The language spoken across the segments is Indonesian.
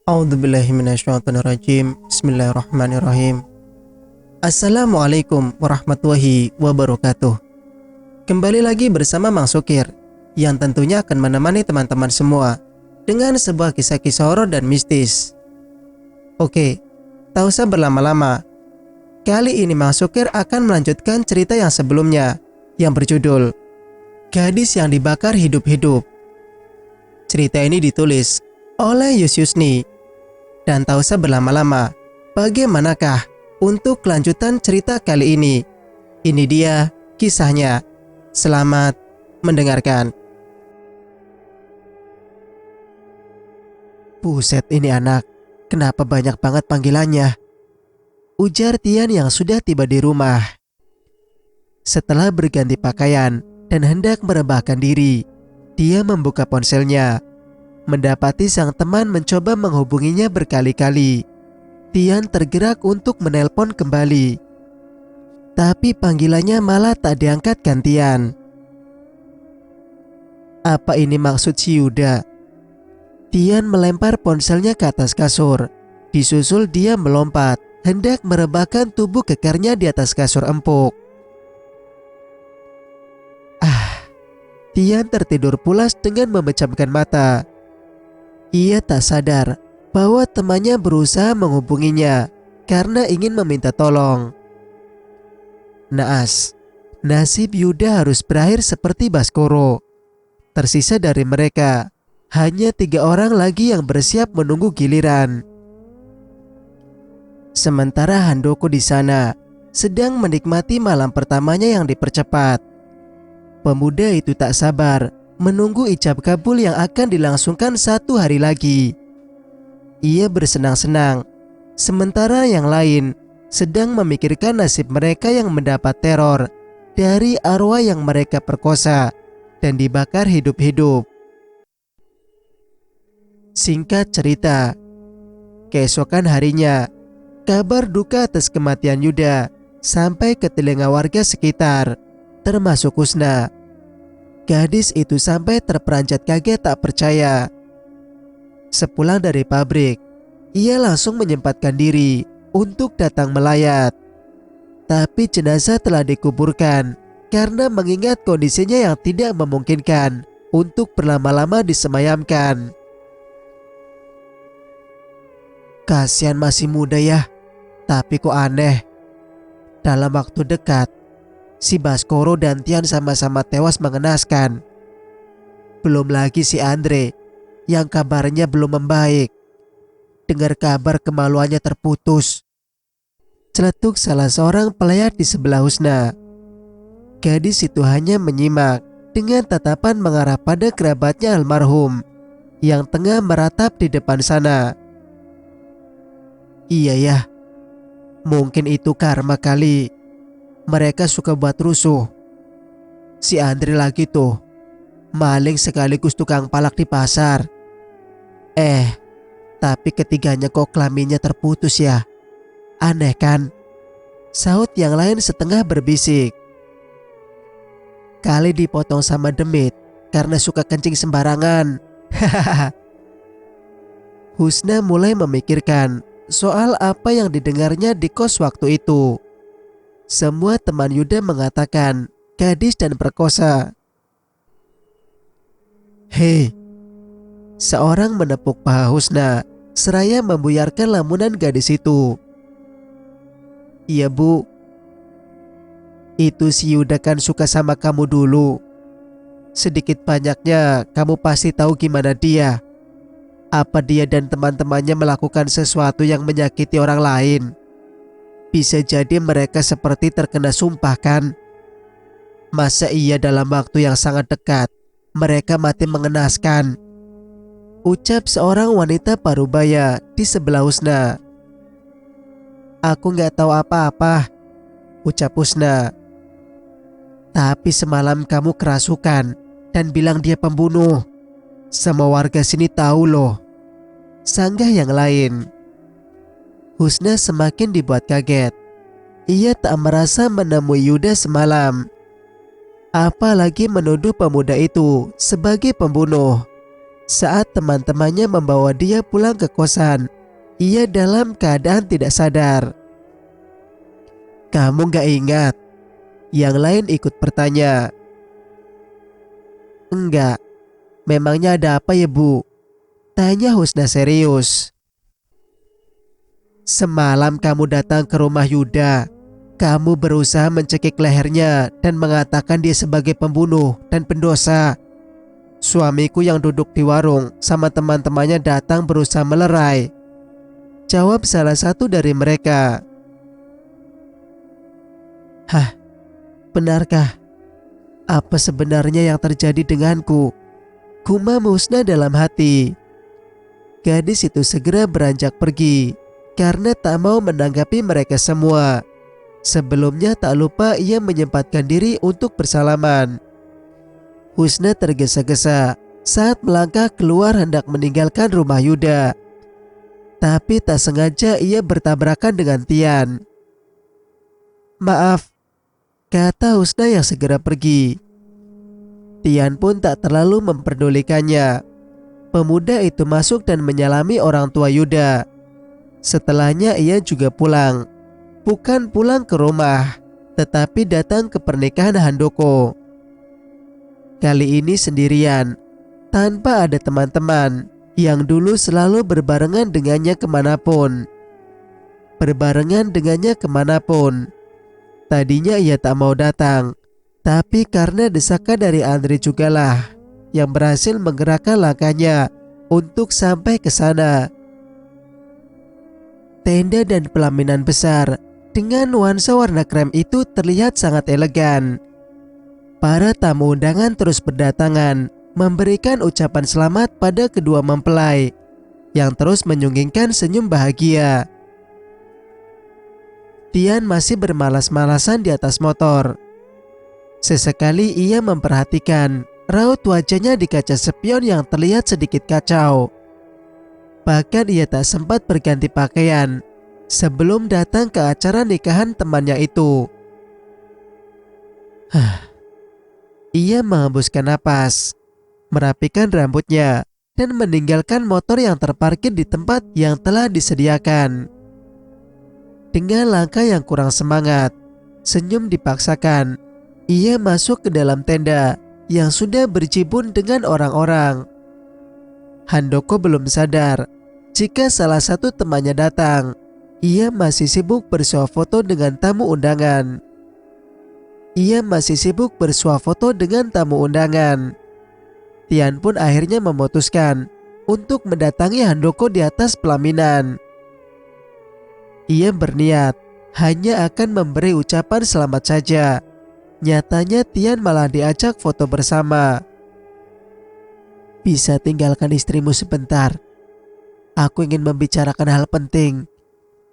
A'udzubillahi minasyaitonirrajim. Bismillahirrahmanirrahim. Assalamualaikum warahmatullahi wabarakatuh. Kembali lagi bersama Mang Sukir, yang tentunya akan menemani teman-teman semua dengan sebuah kisah-kisah horor dan mistis. Oke, tak usah berlama-lama. Kali ini Mang Sukir akan melanjutkan cerita yang sebelumnya, yang berjudul Gadis yang Dibakar Hidup-Hidup. Cerita ini ditulis oleh Yusyusni. Dan tak usah berlama-lama, bagaimanakah untuk kelanjutan cerita kali ini? Ini dia kisahnya. Selamat mendengarkan. Buset, ini anak, kenapa banyak banget panggilannya? Ujar Tian yang sudah tiba di rumah. Setelah berganti pakaian dan hendak merebahkan diri, dia membuka ponselnya. Mendapati sang teman mencoba menghubunginya berkali-kali. Tian tergerak untuk menelpon kembali. Tapi panggilannya malah tak diangkatkan Tian. Apa ini maksud si Yuda? Tian melempar ponselnya ke atas kasur. Disusul dia melompat, hendak merebahkan tubuh kekernya di atas kasur empuk. Tian tertidur pulas dengan memejamkan mata. Ia tak sadar bahwa temannya berusaha menghubunginya karena ingin meminta tolong. Naas, nasib Yuda harus berakhir seperti Baskoro. Tersisa dari mereka hanya 3 orang lagi yang bersiap menunggu giliran. Sementara Handoko di sana sedang menikmati malam pertamanya yang dipercepat. Pemuda itu tak sabar menunggu ijab kabul yang akan dilangsungkan 1 hari lagi. Ia bersenang-senang, sementara yang lain sedang memikirkan nasib mereka yang mendapat teror dari arwah yang mereka perkosa dan dibakar hidup-hidup. Singkat cerita, keesokan harinya, kabar duka atas kematian Yuda sampai ke telinga warga sekitar, termasuk Husna. Gadis itu sampai terperanjat kaget tak percaya. Sepulang dari pabrik, ia langsung menyempatkan diri untuk datang melayat. Tapi jenazah telah dikuburkan karena mengingat kondisinya yang tidak memungkinkan untuk berlama-lama disemayamkan. Kasihan masih muda ya, tapi kok aneh. Dalam waktu dekat, si Baskoro dan Tian sama-sama tewas mengenaskan. Belum lagi si Andre yang kabarnya belum membaik. Dengar kabar kemaluannya terputus. Celetuk salah seorang pelayat di sebelah Husna. Gadis itu hanya menyimak dengan tatapan mengarah pada kerabatnya almarhum yang tengah meratap di depan sana. Iya ya, mungkin itu karma kali. Mereka suka buat rusuh. Si Andre lagi tuh, maling sekaligus tukang palak di pasar. Tapi ketiganya kok kelaminnya terputus ya. Aneh kan? Saut yang lain setengah berbisik. Kali dipotong sama demit karena suka kencing sembarangan. Husna mulai memikirkan soal apa yang didengarnya di kos waktu itu. Semua teman Yuda mengatakan gadis dan perkosa. Hei, seorang menepuk paha Husna seraya membuyarkan lamunan gadis itu. Iya bu, itu si Yuda kan suka sama kamu dulu. Sedikit banyaknya kamu pasti tahu gimana dia. Apa dia dan teman-temannya melakukan sesuatu yang menyakiti orang lain? Bisa jadi mereka seperti terkena sumpah kan? Masa iya dalam waktu yang sangat dekat mereka mati mengenaskan? Ucap seorang wanita parubaya di sebelah Husna. Aku gak tahu apa-apa, ucap Husna. Tapi semalam kamu kerasukan dan bilang dia pembunuh. Semua warga sini tahu loh, sanggah yang lain. Husna semakin dibuat kaget. Ia tak merasa menemui Yuda semalam. Apalagi menuduh pemuda itu sebagai pembunuh. Saat teman-temannya membawa dia pulang ke kosan, ia dalam keadaan tidak sadar. "Kamu gak ingat?" Yang lain ikut bertanya. "Enggak. Memangnya ada apa ya, Bu?" tanya Husna serius. "Semalam kamu datang ke rumah Yuda. Kamu berusaha mencekik lehernya dan mengatakan dia sebagai pembunuh dan pendosa. Suamiku yang duduk di warung sama teman-temannya datang berusaha melerai," jawab salah satu dari mereka. "Hah, benarkah? Apa sebenarnya yang terjadi denganku?" gumam Husna dalam hati. Gadis itu segera beranjak pergi karena tak mau menanggapi mereka semua. Sebelumnya tak lupa ia menyempatkan diri untuk bersalaman. Husna tergesa-gesa saat melangkah keluar hendak meninggalkan rumah Yuda. Tapi tak sengaja ia bertabrakan dengan Tian. "Maaf," kata Husna yang segera pergi. Tian pun tak terlalu memperdulikannya. Pemuda itu masuk dan menyalami orang tua Yuda. Setelahnya ia juga pulang. Bukan pulang ke rumah, tetapi datang ke pernikahan Handoko. Kali ini sendirian, tanpa ada teman-teman yang dulu selalu berbarengan dengannya kemanapun. Tadinya ia tak mau datang, tapi karena desakan dari Andre jugalah yang berhasil menggerakkan langkahnya untuk sampai ke sana. Tenda dan pelaminan besar dengan nuansa warna krem itu terlihat sangat elegan. Para tamu undangan terus berdatangan memberikan ucapan selamat pada kedua mempelai yang terus menyunggingkan senyum bahagia. Tian masih bermalas-malasan di atas motor. Sesekali ia memperhatikan raut wajahnya di kaca spion yang terlihat sedikit kacau. Bahkan ia tak sempat berganti pakaian sebelum datang ke acara nikahan temannya itu. Ia menghembuskan napas, merapikan rambutnya, dan meninggalkan motor yang terparkir di tempat yang telah disediakan. Dengan langkah yang kurang semangat, senyum dipaksakan, ia masuk ke dalam tenda yang sudah berjibun dengan orang-orang. Handoko belum sadar jika salah satu temannya datang. Ia masih sibuk bersuah foto dengan tamu undangan. Tian pun akhirnya memutuskan untuk mendatangi Handoko di atas pelaminan. Ia berniat hanya akan memberi ucapan selamat saja. Nyatanya Tian malah diajak foto bersama. "Bisa tinggalkan istrimu sebentar? Aku ingin membicarakan hal penting,"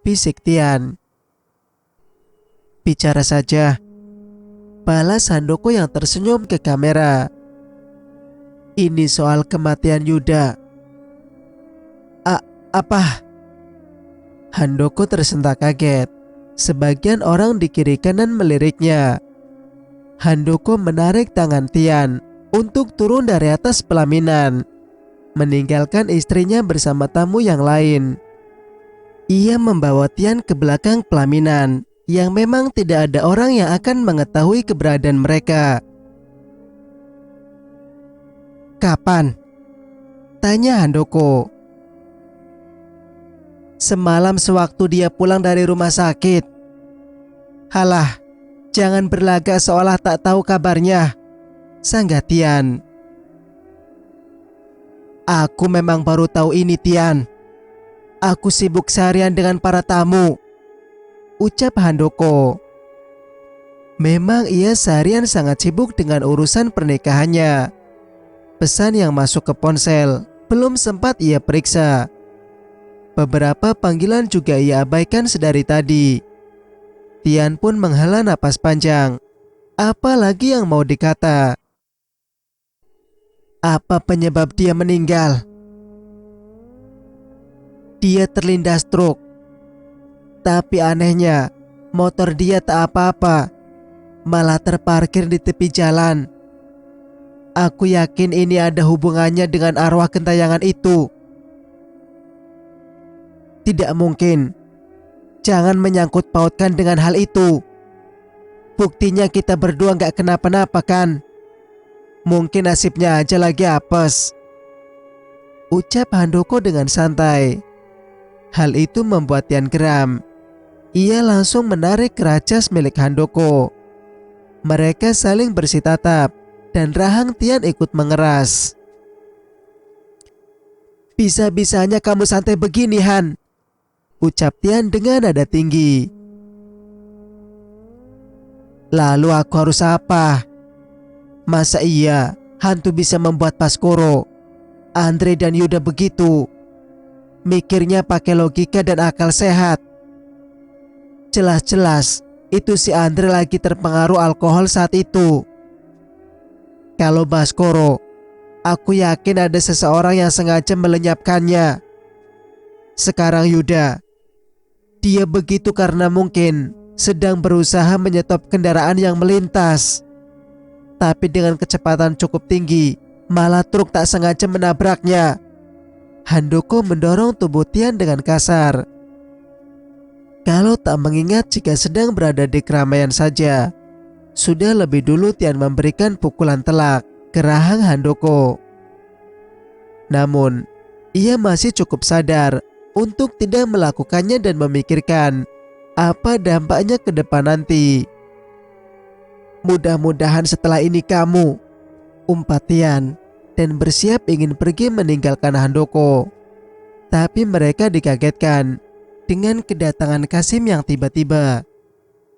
bisik Tian. "Bicara saja," balas Handoko yang tersenyum ke kamera. "Ini soal kematian Yuda." Apa?" Handoko tersentak kaget. Sebagian orang di kiri kanan meliriknya. Handoko menarik tangan Tian untuk turun dari atas pelaminan, meninggalkan istrinya bersama tamu yang lain. Ia membawa Tian ke belakang pelaminan yang memang tidak ada orang yang akan mengetahui keberadaan mereka. "Kapan?" tanya Handoko. "Semalam sewaktu dia pulang dari rumah sakit." "Halah, jangan berlagak seolah tak tahu kabarnya," sanggah Tian. "Aku memang baru tahu ini, Tian. Aku sibuk seharian dengan para tamu," ucap Handoko. Memang ia seharian sangat sibuk dengan urusan pernikahannya. Pesan yang masuk ke ponsel belum sempat ia periksa. Beberapa panggilan juga ia abaikan sedari tadi. Tian pun menghela napas panjang. Apalagi yang mau dikata? Apa penyebab dia meninggal? Dia terlindas truk. Tapi anehnya, motor dia tak apa-apa, malah terparkir di tepi jalan. Aku yakin ini ada hubungannya dengan arwah gentayangan itu. Tidak mungkin. Jangan menyangkut pautkan dengan hal itu. Buktinya kita berdua gak kenapa-napa kan? Mungkin nasibnya aja lagi apes, ucap Handoko dengan santai. Hal itu membuat Tian geram. Ia langsung menarik keracas milik Handoko. Mereka saling bersih tatap dan rahang Tian ikut mengeras. Bisa-bisanya kamu santai begini, Han, ucap Tian dengan nada tinggi. Lalu aku harus apa? Masa iya hantu bisa membuat Baskoro, Andre dan Yuda begitu? Mikirnya pakai logika dan akal sehat. Jelas-jelas itu si Andre lagi terpengaruh alkohol saat itu. Kalau Baskoro, aku yakin ada seseorang yang sengaja melenyapkannya. Sekarang Yuda, dia begitu karena mungkin sedang berusaha menyetop kendaraan yang melintas. Tapi dengan kecepatan cukup tinggi, malah truk tak sengaja menabraknya. Handoko mendorong tubuh Tian dengan kasar. Kalau tak mengingat jika sedang berada di keramaian saja, sudah lebih dulu Tian memberikan pukulan telak ke rahang Handoko. Namun, ia masih cukup sadar untuk tidak melakukannya dan memikirkan apa dampaknya ke depan nanti. Mudah-mudahan setelah ini kamu, umpat Tian, dan bersiap ingin pergi meninggalkan Handoko. Tapi mereka dikagetkan dengan kedatangan Kasim yang tiba-tiba.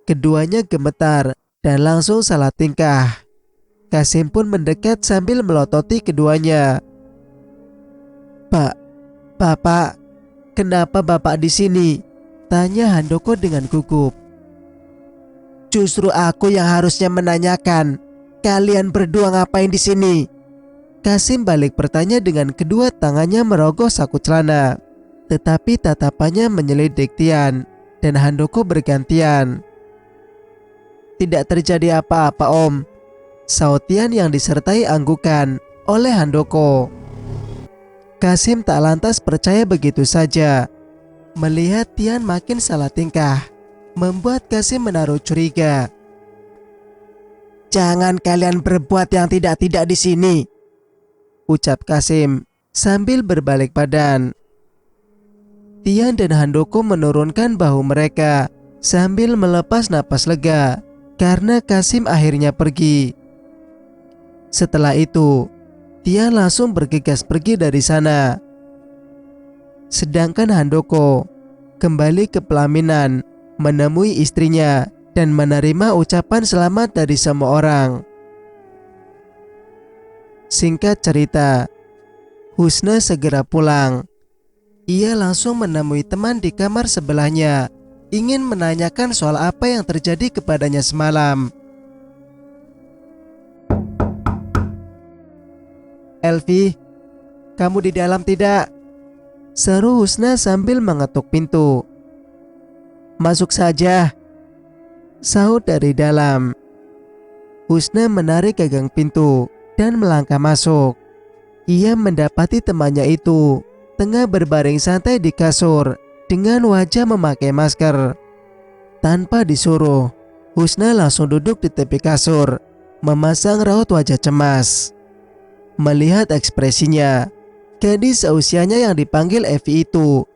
Keduanya gemetar dan langsung salah tingkah. Kasim pun mendekat sambil melototi keduanya. Bapak, kenapa Bapak di sini? Tanya Handoko dengan gugup. Justru aku yang harusnya menanyakan, kalian berdua ngapain di sini? Kasim balik bertanya dengan kedua tangannya merogoh saku celana. Tetapi tatapannya menyelidik Tian dan Handoko bergantian. Tidak terjadi apa-apa Om, saut Tian yang disertai anggukan oleh Handoko. Kasim tak lantas percaya begitu saja. Melihat Tian makin salah tingkah, membuat Kasim menaruh curiga. Jangan kalian berbuat yang tidak-tidak di sini, ucap Kasim sambil berbalik badan. Tian dan Handoko menurunkan bahu mereka sambil melepas napas lega karena Kasim akhirnya pergi. Setelah itu, Tian langsung bergegas pergi dari sana. Sedangkan Handoko kembali ke pelaminan, menemui istrinya dan menerima ucapan selamat dari semua orang. Singkat cerita, Husna segera pulang. Ia langsung menemui teman di kamar sebelahnya, ingin menanyakan soal apa yang terjadi kepadanya semalam. Elvi, kamu di dalam tidak? Seru Husna sambil mengetuk pintu. Masuk saja, sahut dari dalam. Husna menarik gagang pintu dan melangkah masuk. Ia mendapati temannya itu tengah berbaring santai di kasur dengan wajah memakai masker. Tanpa disuruh, Husna langsung duduk di tepi kasur, memasang raut wajah cemas. Melihat ekspresinya, gadis seusianya yang dipanggil Evi itu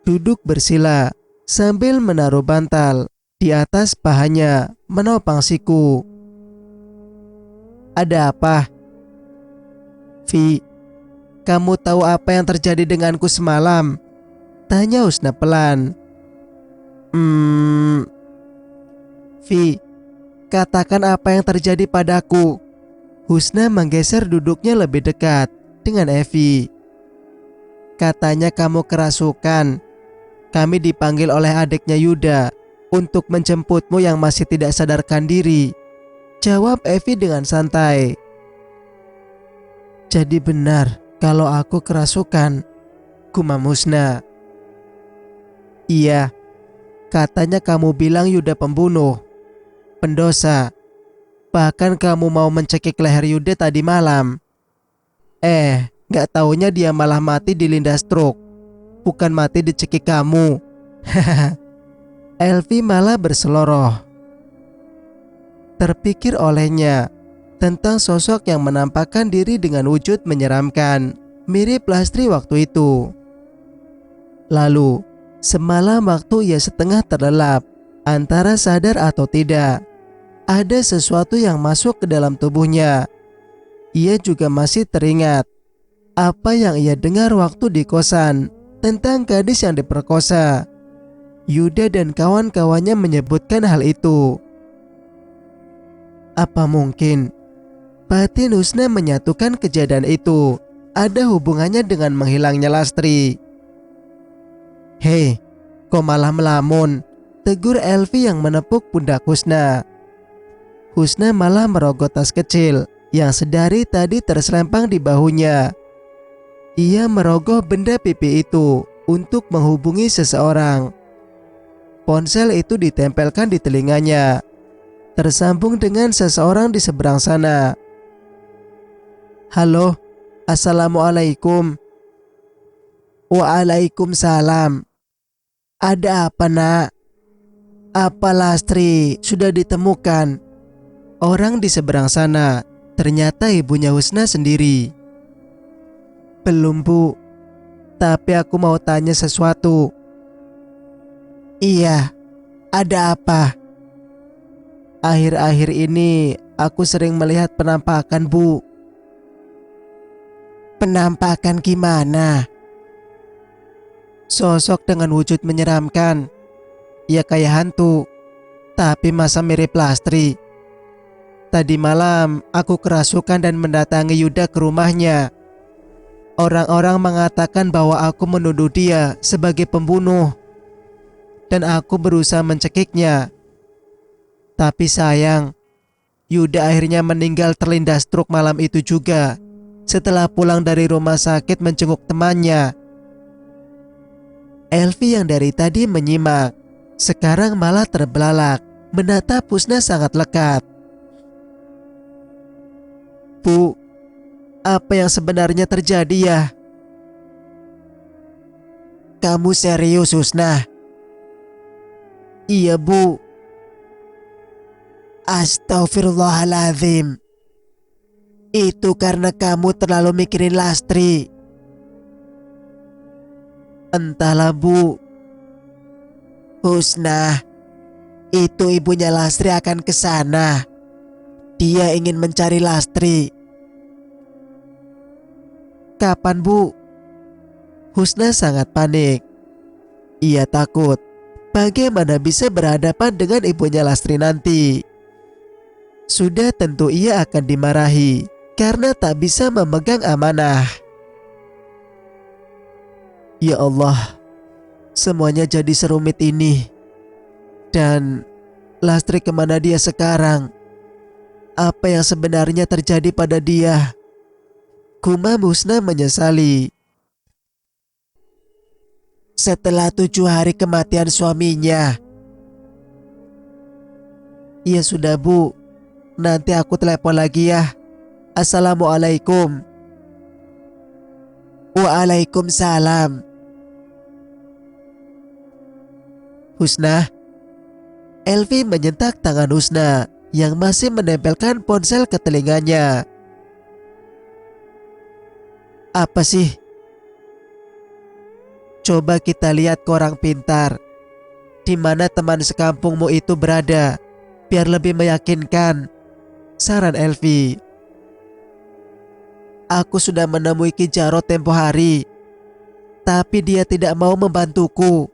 duduk bersila sambil menaruh bantal di atas pahanya menopang siku. Ada apa? Vi, kamu tahu apa yang terjadi denganku semalam? Tanya Husna pelan. Vi, katakan apa yang terjadi padaku. Husna menggeser duduknya lebih dekat dengan Evi. Katanya kamu kerasukan. Kami dipanggil oleh adiknya Yuda untuk menjemputmu yang masih tidak sadarkan diri, jawab Evi dengan santai. Jadi benar kalau aku kerasukan, gumam Husna. Iya, katanya kamu bilang Yuda pembunuh, pendosa. Bahkan kamu mau mencekik leher Yuda tadi malam. Gak taunya dia malah mati di lidah stroke. Bukan mati dicekik kamu. Elvi malah berseloroh. Terpikir olehnya tentang sosok yang menampakkan diri dengan wujud menyeramkan, mirip Lastri waktu itu. Lalu, semalam waktu ia setengah terlelap, antara sadar atau tidak, ada sesuatu yang masuk ke dalam tubuhnya. Ia juga masih teringat apa yang ia dengar waktu di kosan tentang gadis yang diperkosa. Yuda dan kawan-kawannya menyebutkan hal itu. Apa mungkin batin Husna menyatukan kejadian itu ada hubungannya dengan menghilangnya Lastri? Hei, kok malah melamun? Tegur Elvi yang menepuk pundak Husna. Husna malah merogoh tas kecil yang sedari tadi terselempang di bahunya. Ia merogoh benda pipi itu untuk menghubungi seseorang. Ponsel itu ditempelkan di telinganya, tersambung dengan seseorang di seberang sana. Halo, Assalamualaikum. Waalaikumsalam. Ada apa, nak? Apa Lastri sudah ditemukan? Orang di seberang sana ternyata ibunya Husna sendiri. Belum, Bu. Tapi aku mau tanya sesuatu. Iya, ada apa? Akhir-akhir ini aku sering melihat penampakan, Bu. Penampakan gimana? Sosok dengan wujud menyeramkan. Ya kayak hantu, tapi masa mirip Lastri. Tadi malam aku kerasukan dan mendatangi Yuda ke rumahnya. Orang-orang mengatakan bahwa aku menuduh dia sebagai pembunuh, dan aku berusaha mencekiknya. Tapi sayang, Yuda akhirnya meninggal terlindas truk malam itu juga, setelah pulang dari rumah sakit menjenguk temannya. Elvi yang dari tadi menyimak, sekarang malah terbelalak, menatap Husna sangat lekat. Bu, apa yang sebenarnya terjadi ya? Kamu serius, Husna? Iya, Bu. Astaghfirullahaladzim. Itu karena kamu terlalu mikirin Lastri. Entahlah, Bu. Husna, itu ibunya Lastri akan ke sana. Dia ingin mencari Lastri. Kapan, Bu? Husna sangat panik. Ia takut bagaimana bisa berhadapan dengan ibunya Lastri nanti. Sudah tentu ia akan dimarahi karena tak bisa memegang amanah. Ya Allah, semuanya jadi serumit ini. Dan Lastri kemana dia sekarang? Apa yang sebenarnya terjadi pada dia? Gumam Husna menyesali. Setelah 7 hari kematian suaminya. Ya sudah, Bu. Nanti aku telepon lagi ya. Assalamualaikum. Waalaikumsalam. Husna. Elvi menyentak tangan Husna yang masih menempelkan ponsel ke telinganya. Apa sih? Coba kita lihat ke orang pintar. Di mana teman sekampungmu itu berada, biar lebih meyakinkan. Saran Elvi. Aku sudah menemui Ki Jarot tempo hari, tapi dia tidak mau membantuku.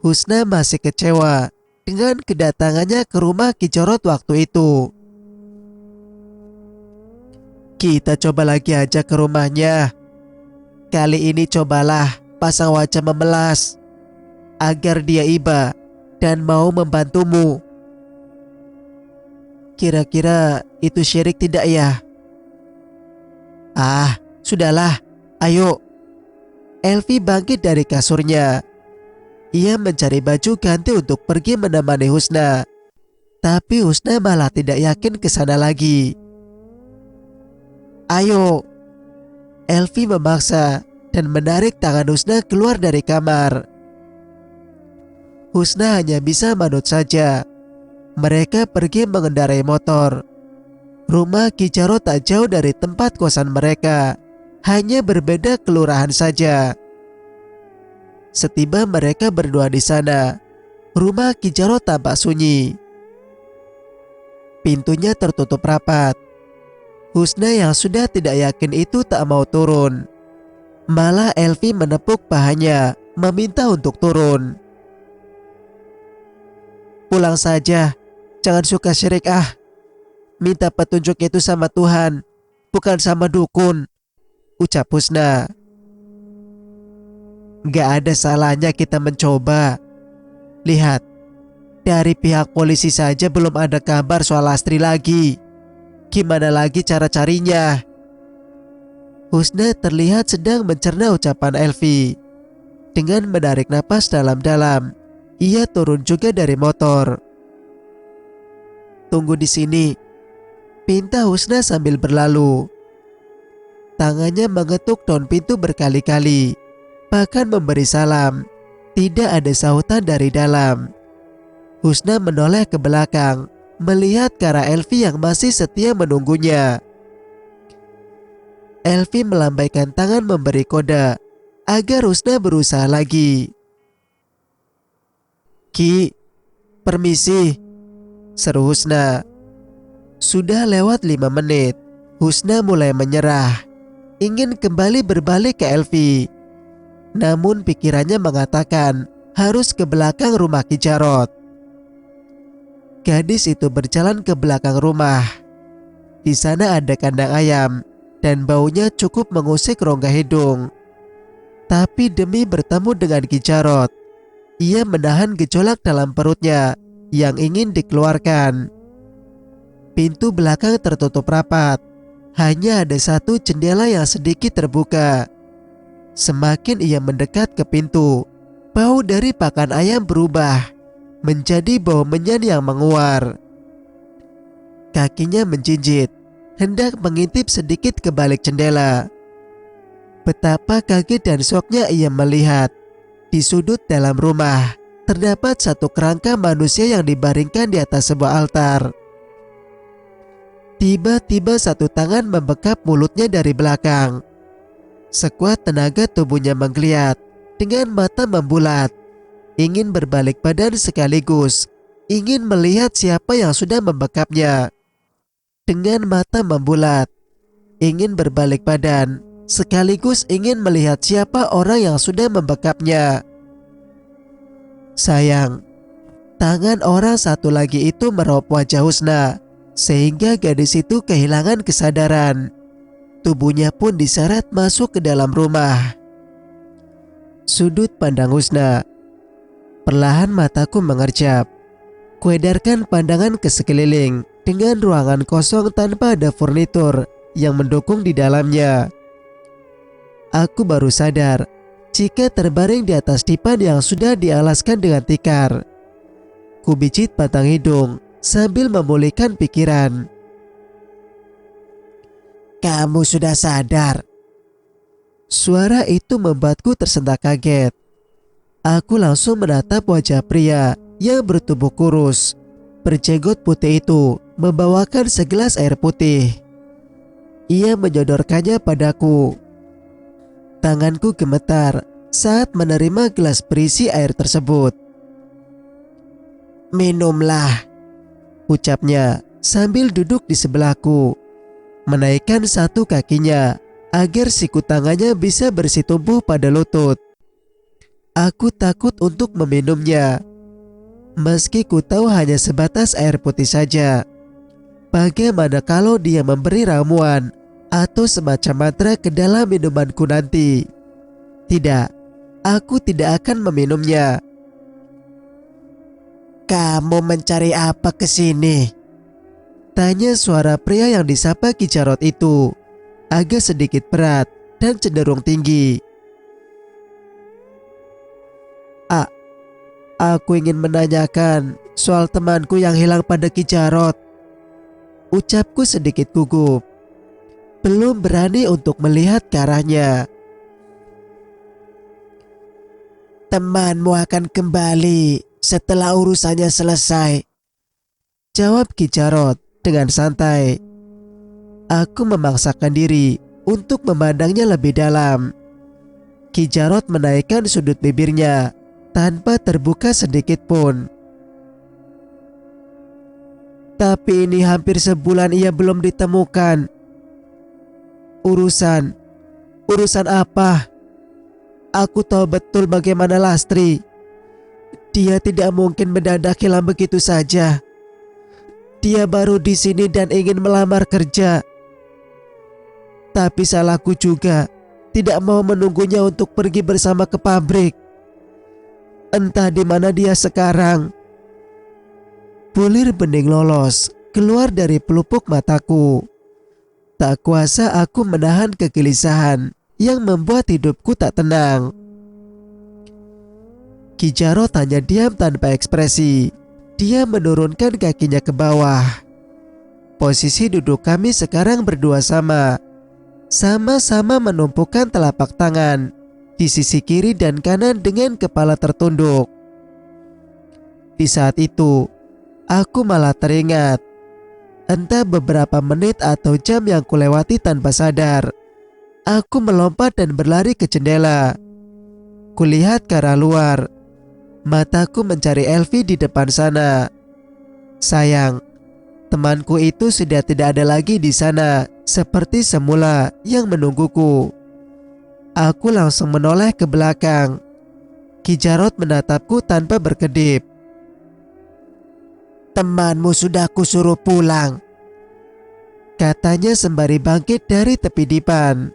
Husna masih kecewa dengan kedatangannya ke rumah Ki Jarot waktu itu. Kita coba lagi aja ke rumahnya. Kali ini cobalah pasang wajah memelas, agar dia iba dan mau membantumu. Kira-kira itu syirik tidak ya? Ah, sudahlah, ayo. Elvi bangkit dari kasurnya. Ia mencari baju ganti untuk pergi menemani Husna. Tapi Husna malah tidak yakin ke sana lagi. "Ayo," Elvi memaksa dan menarik tangan Husna keluar dari kamar. Husna hanya bisa manut saja. Mereka pergi mengendarai motor. Rumah Ki Jarot tak jauh dari tempat kosan mereka, hanya berbeda kelurahan saja. Setiba mereka berdua di sana, rumah Ki Jarot tampak sunyi. Pintunya tertutup rapat. Husna yang sudah tidak yakin itu tak mau turun. Malah Elvi menepuk pahanya, meminta untuk turun. "Pulang saja, jangan suka syirik ah. Minta petunjuk itu sama Tuhan, bukan sama dukun," ucap Husna. "Gak ada salahnya kita mencoba. Lihat, dari pihak polisi saja belum ada kabar soal Astri lagi. Gimana lagi cara carinya?" Husna terlihat sedang mencerna ucapan Elvi. Dengan menarik napas dalam-dalam, ia turun juga dari motor. "Tunggu di sini," pinta Husna sambil berlalu. Tangannya mengetuk daun pintu berkali-kali, bahkan memberi salam. Tidak ada sahutan dari dalam. Husna menoleh ke belakang, melihat ke arah Elvi yang masih setia menunggunya. Elvi melambaikan tangan memberi kode agar Husna berusaha lagi. "Ki, permisi," seru Husna. Sudah lewat 5 menit, Husna mulai menyerah, ingin kembali berbalik ke Elvi. Namun pikirannya mengatakan harus ke belakang rumah Ki Jarot. Gadis itu berjalan ke belakang rumah. Di sana ada kandang ayam dan baunya cukup mengusik rongga hidung. Tapi demi bertemu dengan Ki Jarot, ia menahan gejolak dalam perutnya yang ingin dikeluarkan. Pintu belakang tertutup rapat. Hanya ada satu jendela yang sedikit terbuka. Semakin ia mendekat ke pintu, bau dari pakan ayam berubah menjadi bau menyan yang menguar. Kakinya menjinjit, hendak mengintip sedikit ke balik jendela. Betapa kaget dan syoknya ia melihat di sudut dalam rumah terdapat satu kerangka manusia yang dibaringkan di atas sebuah altar. Tiba-tiba satu tangan membekap mulutnya dari belakang. Sekuat tenaga tubuhnya menggeliat dengan mata membulat, ingin berbalik badan sekaligus ingin melihat siapa yang sudah membekapnya. Dengan mata membulat, ingin berbalik badan sekaligus ingin melihat siapa orang yang sudah membekapnya. Sayang, tangan orang satu lagi itu meraup wajah Husna sehingga gadis itu kehilangan kesadaran. Tubuhnya pun diseret masuk ke dalam rumah. Sudut pandang Husna. Perlahan mataku mengerjap. Kuedarkan pandangan ke sekeliling dengan ruangan kosong tanpa ada furnitur yang mendukung di dalamnya. Aku baru sadar jika terbaring di atas dipan yang sudah dialaskan dengan tikar. Kubicit batang hidung sambil memulihkan pikiran. "Kamu sudah sadar?" Suara itu membuatku tersentak kaget. Aku langsung menatap wajah pria yang bertubuh kurus, berjenggot putih itu membawakan segelas air putih. Ia menyodorkannya padaku. Tanganku gemetar saat menerima gelas berisi air tersebut. "Minumlah," ucapnya sambil duduk di sebelahku, menaikkan satu kakinya agar siku tangannya bisa bersitumbuh pada lutut. Aku takut untuk meminumnya, meski ku tahu hanya sebatas air putih saja. Bagaimana kalau dia memberi ramuan atau semacam mantra ke dalam minumanku nanti? Tidak, aku tidak akan meminumnya. "Kamu mencari apa ke sini?" tanya suara pria yang disapa Ki Jarot itu, agak sedikit berat dan cenderung tinggi. Aku ingin menanyakan soal temanku yang hilang pada Ki Jarot. Ucapku sedikit gugup. Belum berani untuk melihat ke arahnya. Temanmu akan kembali setelah urusannya selesai, jawab Ki Jarot dengan santai. Aku memaksakan diri untuk memandangnya lebih dalam. Ki Jarot menaikkan sudut bibirnya tanpa terbuka sedikit pun. Tapi ini hampir sebulan ia belum ditemukan. Urusan apa? Aku tahu betul bagaimana Lastri. Dia tidak mungkin mendadak hilang begitu saja. Dia baru di sini dan ingin melamar kerja. Tapi salahku juga tidak mau menunggunya untuk pergi bersama ke pabrik. Entah di mana dia sekarang. Bulir bening lolos keluar dari pelupuk mataku. Tak kuasa aku menahan kegelisahan yang membuat hidupku tak tenang. Ki Jarot hanya diam tanpa ekspresi. Dia menurunkan kakinya ke bawah. Posisi duduk kami sekarang berdua sama. Sama-sama menumpukan telapak tangan di sisi kiri dan kanan dengan kepala tertunduk. Di saat itu, aku malah teringat, entah beberapa menit atau jam yang kulewati tanpa sadar. Aku melompat dan berlari ke jendela. Kulihat ke arah luar. Mataku mencari Elvi di depan sana. Sayang, temanku itu sudah tidak ada lagi di sana seperti semula yang menungguku. Aku langsung menoleh ke belakang. Ki Jarot menatapku tanpa berkedip. Temanmu sudah kusuruh pulang, katanya sembari bangkit dari tepi dipan.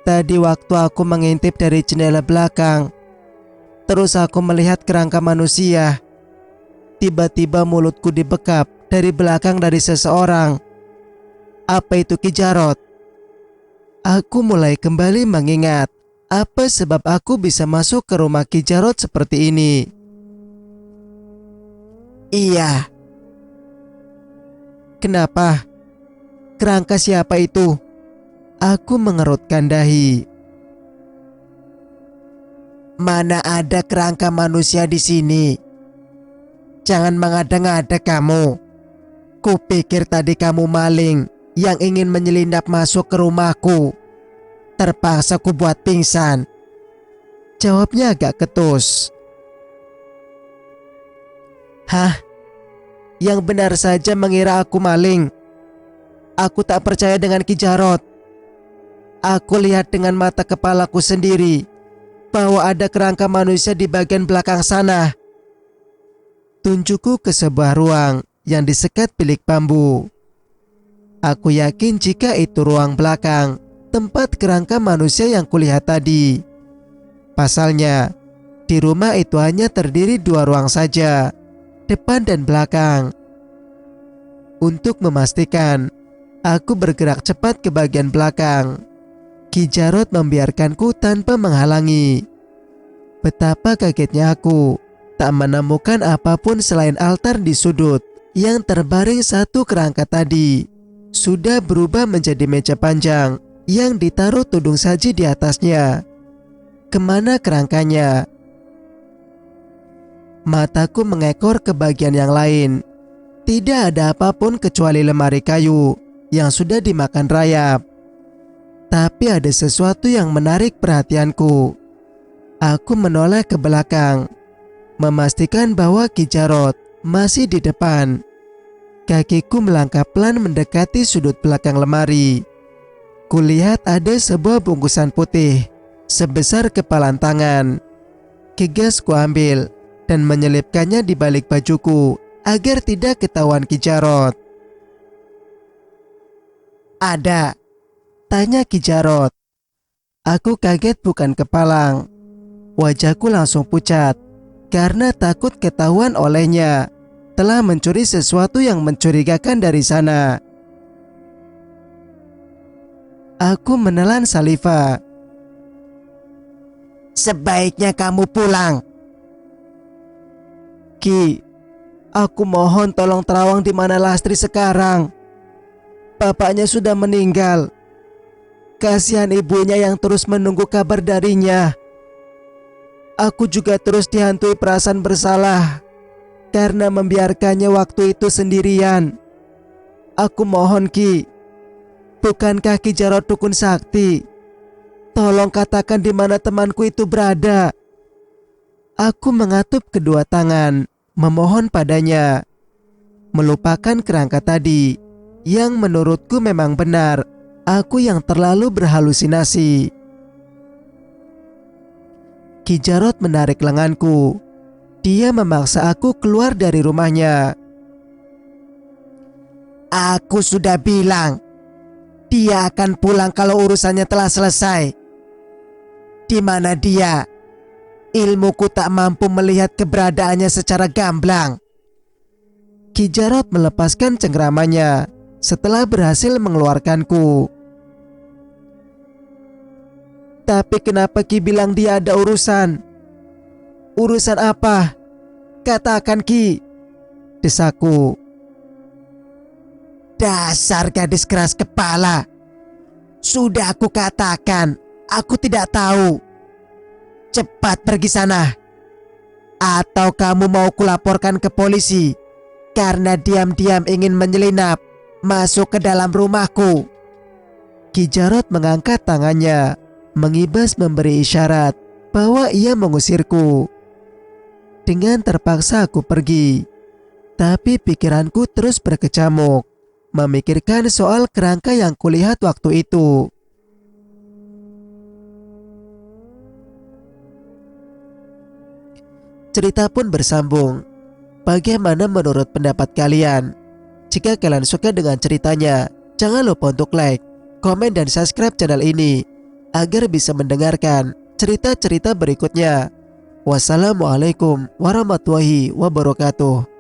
Tadi waktu aku mengintip dari jendela belakang, terus aku melihat kerangka manusia. Tiba-tiba mulutku dibekap dari belakang dari seseorang. Apa itu Ki Jarot? Aku mulai kembali mengingat apa sebab aku bisa masuk ke rumah Ki Jarot seperti ini. Iya. Kenapa? Kerangka siapa itu? Aku mengerutkan dahi. Mana ada kerangka manusia di sini? Jangan mengada-ngada kamu. Kupikir tadi kamu maling yang ingin menyelinap masuk ke rumahku. Terpaksa ku buat pingsan. Jawabnya agak ketus. Hah? Yang benar saja mengira aku maling. Aku tak percaya dengan Ki Jarot. Aku lihat dengan mata kepalaku sendiri bahwa ada kerangka manusia di bagian belakang sana. Tunjukku ke sebuah ruang yang disekat bilik bambu. Aku yakin jika itu ruang belakang tempat kerangka manusia yang kulihat tadi. Pasalnya, di rumah itu hanya terdiri 2 ruang saja, depan dan belakang. Untuk memastikan, aku bergerak cepat ke bagian belakang. Ki Jarot membiarkanku tanpa menghalangi. Betapa kagetnya aku tak menemukan apapun selain altar di sudut yang terbaring satu kerangka tadi. Sudah berubah menjadi meja panjang yang ditaruh tudung saji di atasnya. Kemana kerangkanya? Mataku mengekor ke bagian yang lain. Tidak ada apapun kecuali lemari kayu yang sudah dimakan rayap. Tapi ada sesuatu yang menarik perhatianku. Aku menoleh ke belakang, memastikan bahwa Ki Jarot masih di depan. Kakiku melangkah pelan mendekati sudut belakang lemari. Kulihat ada sebuah bungkusan putih sebesar kepalan tangan. Kigas kuambil dan menyelipkannya di balik bajuku agar tidak ketahuan Ki Jarot. Ada? Tanya Ki Jarot. Aku kaget bukan kepalang. Wajahku langsung pucat karena takut ketahuan olehnya telah mencuri sesuatu yang mencurigakan dari sana. Aku menelan saliva. Sebaiknya kamu pulang. Ki. Aku mohon tolong terawang di mana Lastri sekarang. Bapaknya sudah meninggal. Kasihan ibunya yang terus menunggu kabar darinya. Aku juga terus dihantui perasaan bersalah karena membiarkannya waktu itu sendirian. Aku mohon Ki, bukankah Ki Jarot dukun sakti? Tolong katakan di mana temanku itu berada. Aku mengatup kedua tangan, memohon padanya, melupakan kerangka tadi yang menurutku memang benar. Aku yang terlalu berhalusinasi. Ki Jarot menarik lenganku. Dia memaksa aku keluar dari rumahnya. Aku sudah bilang, dia akan pulang kalau urusannya telah selesai. Di mana dia? Ilmuku tak mampu melihat keberadaannya secara gamblang. Ki Jarot melepaskan cengkramannya setelah berhasil mengeluarkanku. Tapi kenapa Ki bilang dia ada urusan? Urusan apa? Katakan Ki, desaku. Dasar gadis keras kepala. Sudah aku katakan, aku tidak tahu. Cepat pergi sana. Atau kamu mau kulaporkan ke polisi karena diam-diam ingin menyelinap masuk ke dalam rumahku. Ki Jarot mengangkat tangannya, mengibas memberi isyarat bahwa ia mengusirku. Dengan terpaksa aku pergi. Tapi pikiranku terus berkecamuk, memikirkan soal kerangka yang kulihat waktu itu. Cerita pun bersambung. Bagaimana menurut pendapat kalian? Jika kalian suka dengan ceritanya, jangan lupa untuk like, komen, dan subscribe channel ini agar bisa mendengarkan cerita-cerita berikutnya. Wassalamualaikum warahmatullahi wabarakatuh.